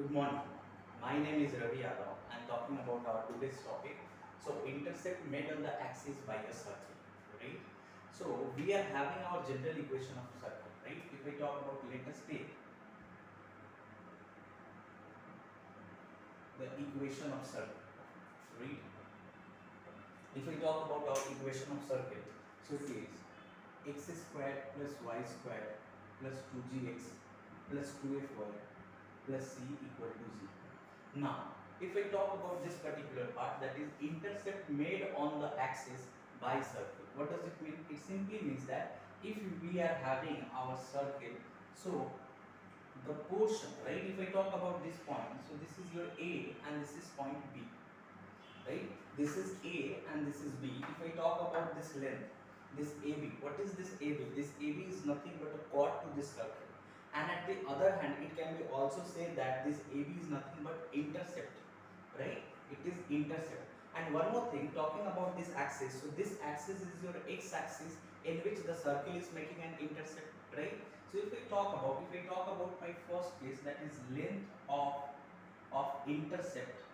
Good morning. My name is Ravi Yadav. I am talking about our today's topic. So, intercept made on the axis by a circle, right? So, we are having our general equation of circle, right? If we talk about, let us take the equation of circle, right? If we talk about our equation of circle, so it is x squared plus y squared plus 2gx plus 2fy plus c equal to 0. Now, if I talk about this particular part, that is intercept made on the axis by circle. What does it mean? It simply means that if we are having our circle, so the portion, right? If I talk about this point, so this is your A and this is point B, right? This is A and this is B. If I talk about this length, this AB, what is this AB? This AB is nothing but a chord to this circle. And at the other hand, it can be also said that this AB is nothing but intercept, right? It is intercept. And one more thing, talking about this axis, so this axis is your x-axis in which the circle is making an intercept, right? So if we talk about my first case, that is length of intercept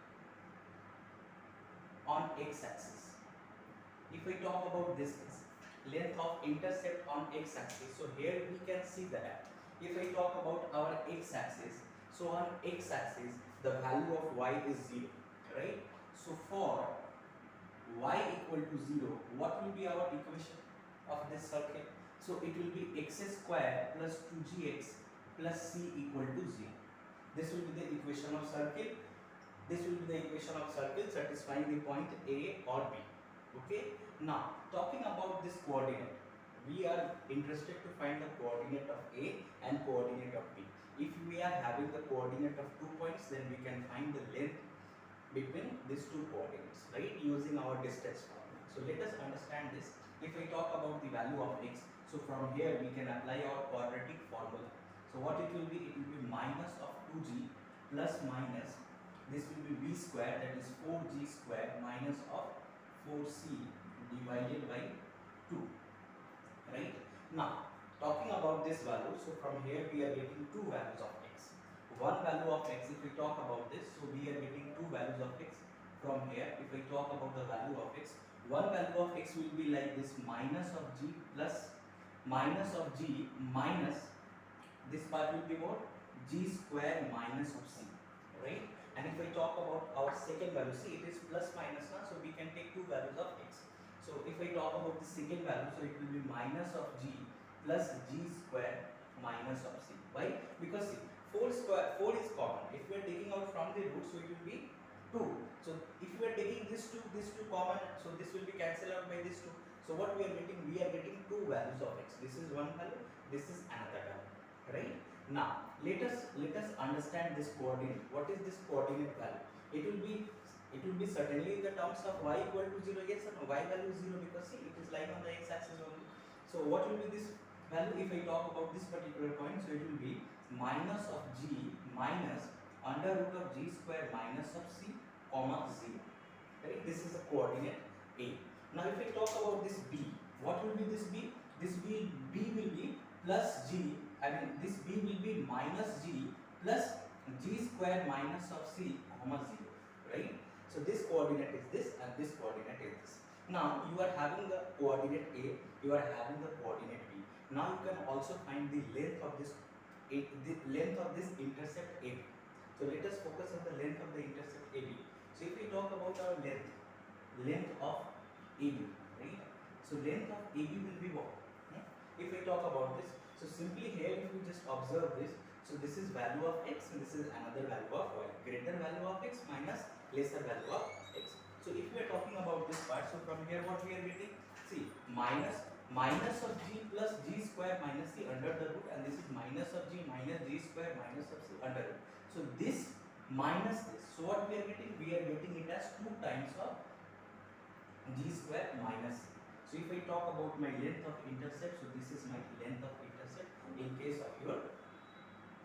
on x-axis. If we talk about this case, length of intercept on x-axis, so here we can see that if I talk about our x-axis, so on x-axis the value of y is 0, right? So for y equal to 0, what will be our equation of this circle? So it will be x square plus 2gx plus c equal to 0. This will be the equation of circle. This will be the equation of circle satisfying the point A or B. Okay. Now, talking about this coordinate, we are interested to find the coordinate of A and coordinate of B. If we are having the coordinate of 2 points, then we can find the length between these two coordinates, right, using our distance formula. So let us understand this. If I talk about the value of x, so from here we can apply our quadratic formula. So what it will be minus of 2g plus minus, this will be b square, that is 4g square minus of 4c divided by 2, right? Now, talking about this value, so from here we are getting two values of x. One value of x, if we talk about this, so we are getting two values of x. From here, if we talk about the value of x, one value of x will be like this, minus of g plus minus of g minus, this part will be what? G square minus of c, right? And if I talk about our second value, see it is plus minus now, so we can take two values of x. So if I talk about the second value, so it will be minus of g plus g square minus of c. Why? Because see, 4 is common. If we are taking out from the root, so it will be 2. So if we are taking this 2 common, so this will be cancelled out by this 2. So what we are getting? We are getting two values of x. This is one value, this is another value, right? Now let us understand this coordinate. What is this coordinate value? It will be certainly in the terms of y equal to 0. Yes or no? Y value is 0 because see it is lying on the x-axis only. So what will be this value if I talk about this particular point? So it will be minus of g minus under root of g square minus of c comma 0. Right? This is the coordinate A. Now if I talk about this b, what will be this b? This b will be plus g. This b will be minus g plus g square minus of c comma 0, right? So this coordinate is this and this coordinate is this. Now you are having the coordinate A, you are having the coordinate B. Now you can also find the length of this intercept AB. So let us focus on the length of the intercept AB. So if we talk about our length of AB, right? So length of AB will be what? If we talk about this, so simply here if you just observe this, so this is value of x and this is another value of y, greater value of x minus lesser value of x. So if we are talking about this part, so from here what we are getting? See, minus of g plus g square minus c under the root, and this is minus of g minus g square minus of c under root. So this minus this, so what we are getting? We are getting it as 2 times of g square minus c. So if I talk about my length of intercept, so this is my length of intercept in case of your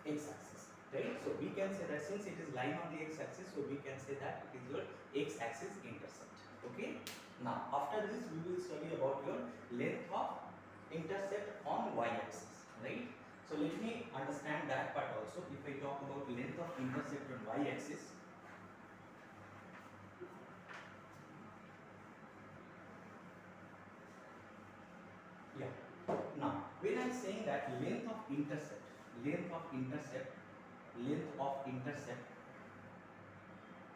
x-axis, right? So we can say that since it is lying on the x-axis, so we can say that it is your x-axis intercept. Okay. Now after this we will study about your length of intercept on y-axis, right? So let me understand that part also. If I talk about length of intercept on y-axis. Yeah. Now, when I'm saying that length of intercept, length of intercept, length of intercept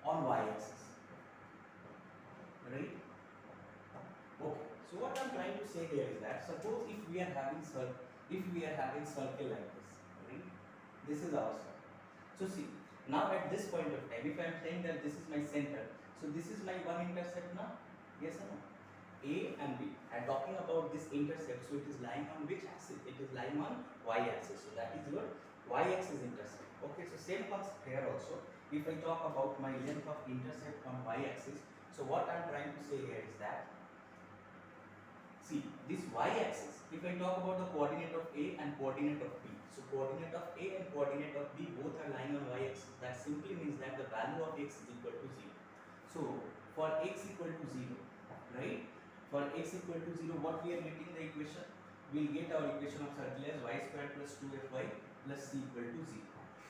on y-axis, right? Okay. So what I'm trying to say here is that suppose if we are having circle like this, right? This is our circle. So see, now at this point of time, if I am saying that this is my center, so this is my one intercept now. Yes or no? A and B. I'm talking about this intercept, so it is lying on which axis? It is lying on y-axis. So that is your y-axis intercept. Okay, so same concept here also. If I talk about my length of intercept on y-axis, so what I'm trying to say here is that, see, this y-axis, if I talk about the coordinate of A and coordinate of B, so coordinate of A and coordinate of B both are lying on y-axis. That simply means that the value of x is equal to 0. So for x equal to 0, right? For x equal to 0, what we are getting the equation? We will get our equation of circle as y square plus 2fy plus c equal to 0.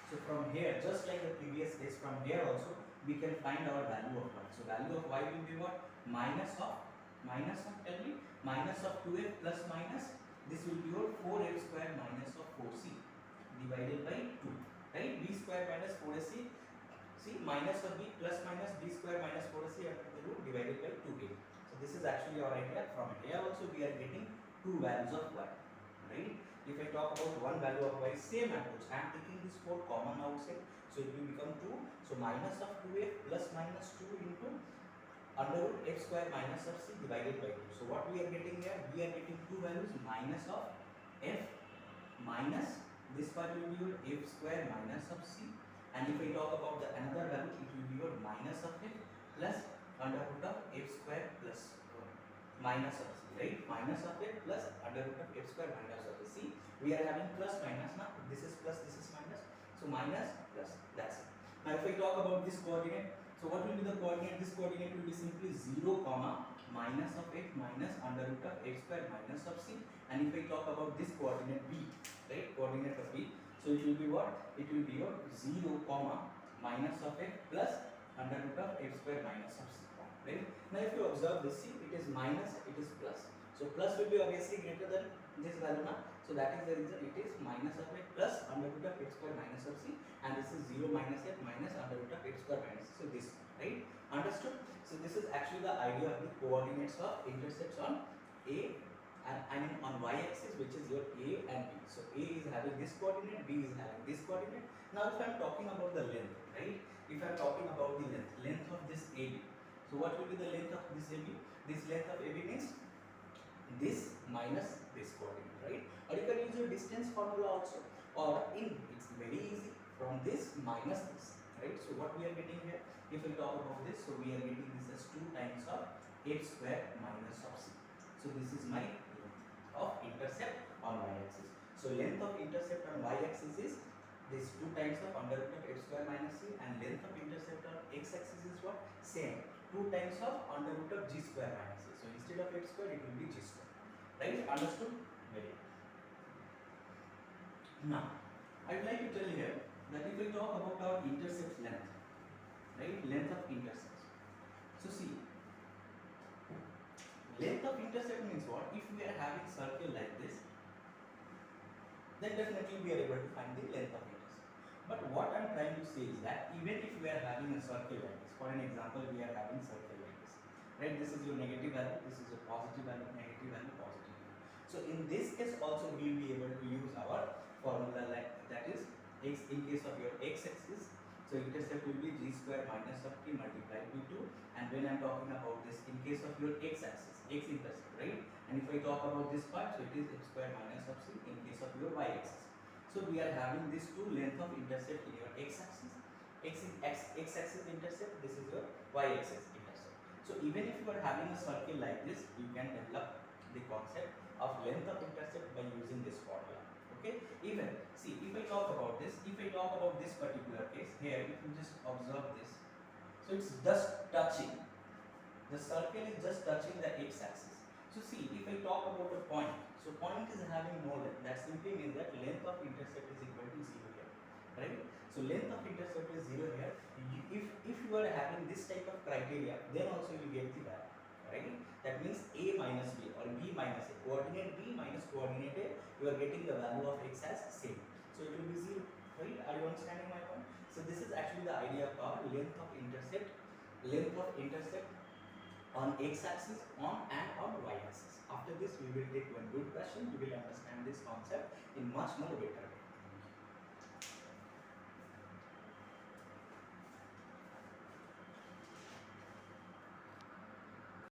So from here, just like the previous case, from here also we can find our value of y. So value of y will be what? Minus of, tell me, minus of 2f plus minus, this will be your 4f square minus of 4c divided by 2, right? b square minus 4ac, see, minus of b plus minus b square minus 4ac under the root divided by 2a. So this is actually our idea. From here also we are getting two values of y, right? If I talk about one value of y, same approach, I am taking this 4 common outside, so it will become 2. So minus of 2f plus minus 2 into under root f square minus of c divided by 2. So what we are getting here? We are getting two values, minus of f minus, this part will be your f square minus of c, and if I talk about the another value, it will be your minus of f plus under root of f square plus minus of c, right? Minus of f plus under root of f square minus of c. We are having plus minus now. This is plus, this is minus. So minus plus, that's it. Now if I talk about this coordinate, so what will be the coordinate? This coordinate will be simply 0 comma minus of f minus under root of f square minus of c. And if I talk about this coordinate b, right? Coordinate of b, so it will be what? It will be your 0 comma minus of f plus under root of f square minus of c, right? Now if you observe this, see, it is minus, it is plus. So plus will be obviously greater than this value now. So that is the reason it is minus of f plus under root of f square minus of c, and this is 0 minus f minus under root of f square minus c. So this, right? Understood? So this is actually the idea of the coordinates of intercepts on A and I mean on y-axis, which is your A and B. So A is having this coordinate, B is having this coordinate. Now if I am talking about the length, right? If I am talking about the length of this AB. So what will be the length of this AB? This length of AB means this minus this coordinate, right? Or you can use your distance formula also, or in, it's very easy, from this minus this, right? So what we are getting here, if we talk about this, so we are getting this as 2 times of f square minus of c. So this is my length of intercept on y-axis. So length of intercept on y-axis is this 2 times of under root of f square minus c, and length of intercept on x-axis is what? Same, 2 times of under root of g square minus c. So instead of f square, it will be g square. Right? Understood? Very good. Now, I would like to tell you here that if we talk about our intercept length, right? Length of intercepts. So see, length of intercept means what? If we are having circle like this, then definitely we are able to find the length of intercept. But what I am trying to say is that even if we are having a circle like this, for an example, we are having circle like this, right? This is your negative value, this is your positive value, negative value, positive value. So in this case also we will be able to use our formula, like that is x in case of your x-axis. So intercept will be g square minus of t multiplied by 2, and when I am talking about this in case of your x-axis, x-intercept, right? And if I talk about this part, so it is x square minus of c in case of your y-axis. So we are having these two length of intercept in your x-axis. X-axis intercept, this is your y-axis intercept. So even if you are having a circle like this, you can develop the concept of length of intercept by using this formula. Okay, even see, if I talk about this, if I talk about this particular case here, if you just observe this, so it's just touching, the circle is just touching the x-axis. So see, if I talk about a point, so point is having no length, that simply means that length of intercept is equal to 0 here, right? So length of intercept is 0 here. If you are having this type of criteria, then also you get the value, right? That means a minus b or b minus a, coordinate b minus coordinate a, you are getting the value of x as same. So it will be 0, right? Are you understanding my point? So this is actually the idea of our length of intercept on x axis on and on y axis. After this we will take one good question, we will understand this concept in much more better way.